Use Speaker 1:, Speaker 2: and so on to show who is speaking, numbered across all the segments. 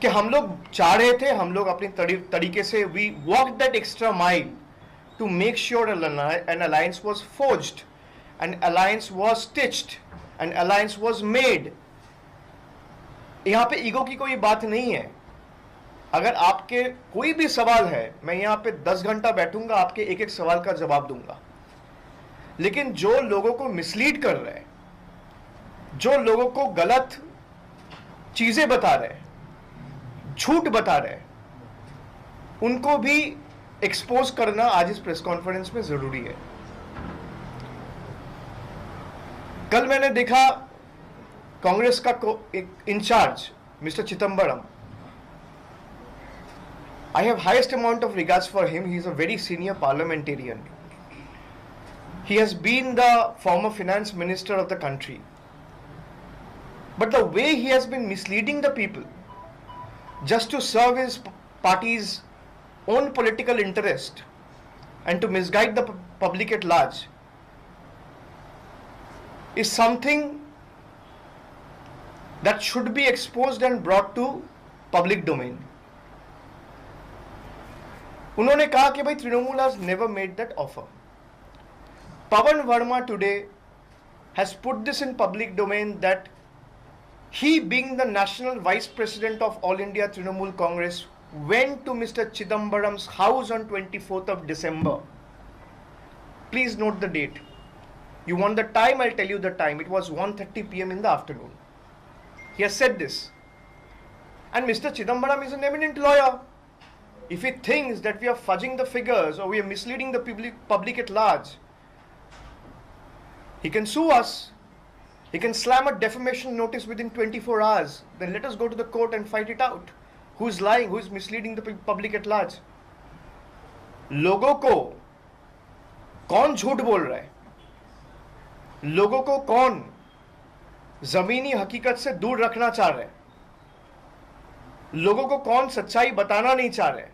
Speaker 1: कि हम लोग चाह रहे थे, हम लोग अपनी तरीके से we walked that extra mile to make sure an alliance was forged, an alliance was stitched, an alliance was made. यहाँ पे ईगो की कोई बात नहीं है. अगर आपके कोई भी सवाल है, मैं यहाँ पे 10 घंटा बैठूंगा, आपके एक एक सवाल का जवाब दूंगा. लेकिन जो लोगों को मिसलीड कर रहे हैं, जो लोगों को गलत चीजें बता रहे हैं, झूठ बता रहे हैं, उनको भी एक्सपोज करना आज इस प्रेस कॉन्फ्रेंस में जरूरी है. कल मैंने देखा कांग्रेस का एक incharge mister Chidambaram. I have highest amount of regards for him. He is a very senior parliamentarian. He has been the former finance minister of the country. But the way he has been misleading the people just to serve his party's own political interest and to misguide the public at large is something that should be exposed and brought to public domain. उन्होंने कहा कि भाई Trinamool has never made that offer. Pawan Verma today has put this in public domain that he, being the national vice president of All India Trinamool Congress, went to Mr. Chidambaram's house on 24th of December. Please note the date. You want the time? I'll tell you the time. It was 1:30 p.m. in the afternoon. He has said this. And Mr. Chidambaram is an eminent lawyer. If he thinks that we are fudging the figures or we are misleading the public at large, he can sue us. He can slam a defamation notice within 24 hours. Then let us go to the court and fight it out. Who is lying? Who is misleading the public at large? लोगों को कौन झूठ बोल रहा है? लोगों को कौन जमीनी हकीकत से दूर रखना चाह रहे हैं? लोगों को कौन सच्चाई बताना नहीं चाह रहे?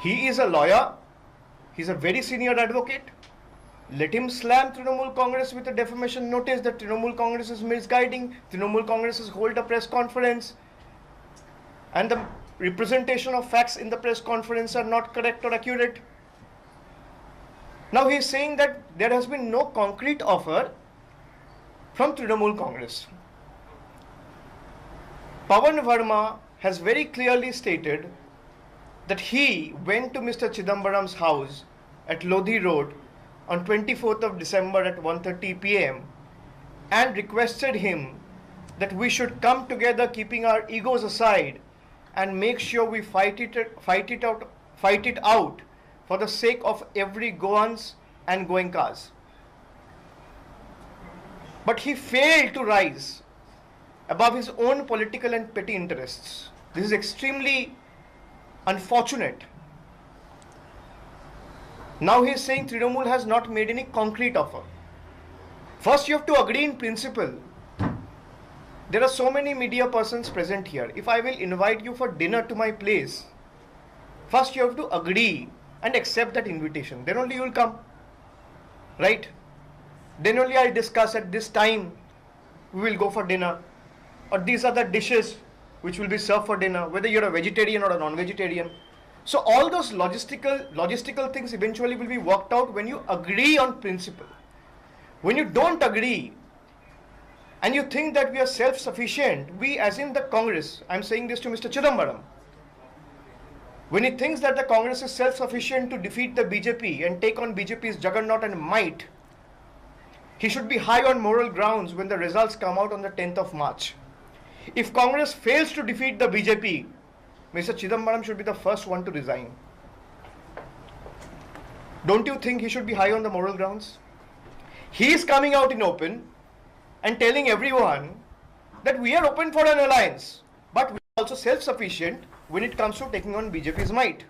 Speaker 1: He is a lawyer. He is a very senior advocate. Let him slam Trinamool Congress with a defamation notice that Trinamool Congress is misguiding, Trinamool Congress has hold a press conference, and the representation of facts in the press conference are not correct or accurate. Now he is saying that there has been no concrete offer from Trinamool Congress. Pawan Verma has very clearly stated that he went to Mr. Chidambaram's house at Lodhi Road on 24th of December at 1:30 p.m. and requested him that we should come together, keeping our egos aside, and make sure we fight it out for the sake of every Goans and Goenkas. But he failed to rise above his own political and petty interests. This is extremely unfortunate. Now he is saying Trinamool has not made any concrete offer. First you have to agree in principle. There are so many media persons present here. If I will invite you for dinner to my place, first you have to agree and accept that invitation. Then only you will come. Right? Then only I'll discuss at this time we will go for dinner. Or these are the dishes which will be served for dinner, whether you're a vegetarian or a non-vegetarian. So all those logistical things eventually will be worked out when you agree on principle. When you don't agree and you think that we are self-sufficient, we as in the Congress, I'm saying this to Mr. Chidambaram, when he thinks that the Congress is self-sufficient to defeat the BJP and take on BJP's juggernaut and might, he should be high on moral grounds when the results come out on the 10th of March. If Congress fails to defeat the BJP, Mr. Chidambaram should be the first one to resign. Don't you think he should be high on the moral grounds? He is coming out in open and telling everyone that we are open for an alliance, but we are also self-sufficient when it comes to taking on BJP's might,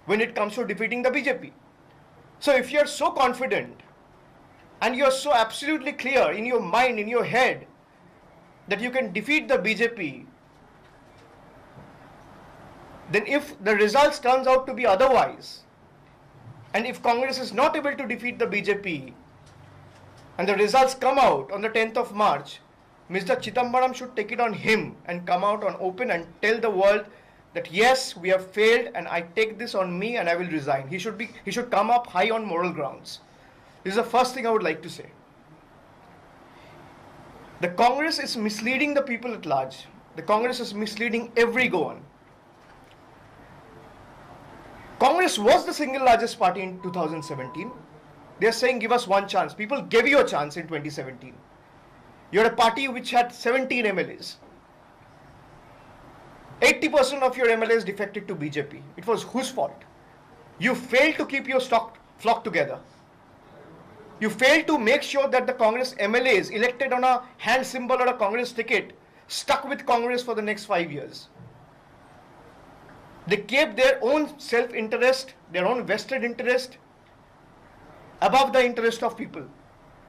Speaker 1: when it comes to defeating the BJP. So if you are so confident and you are so absolutely clear in your mind, in your head, that you can defeat the BJP, then if the results turns out to be otherwise, and if Congress is not able to defeat the BJP, and the results come out on the 10th of March, Mr. Chidambaram should take it on him and come out on open and tell the world that yes, we have failed and I take this on me and I will resign. He should come up high on moral grounds. This is the first thing I would like to say. The Congress is misleading the people at large. The Congress is misleading every Goan. Congress was the single largest party in 2017. They are saying give us one chance. People gave you a chance in 2017. You're a party which had 17 MLAs. 80% of your MLAs defected to BJP. It was whose fault? You failed to keep your flock together. You failed to make sure that the Congress MLAs elected on a hand symbol or a Congress ticket stuck with Congress for the next 5 years. They kept their own self-interest, their own vested interest above the interest of people.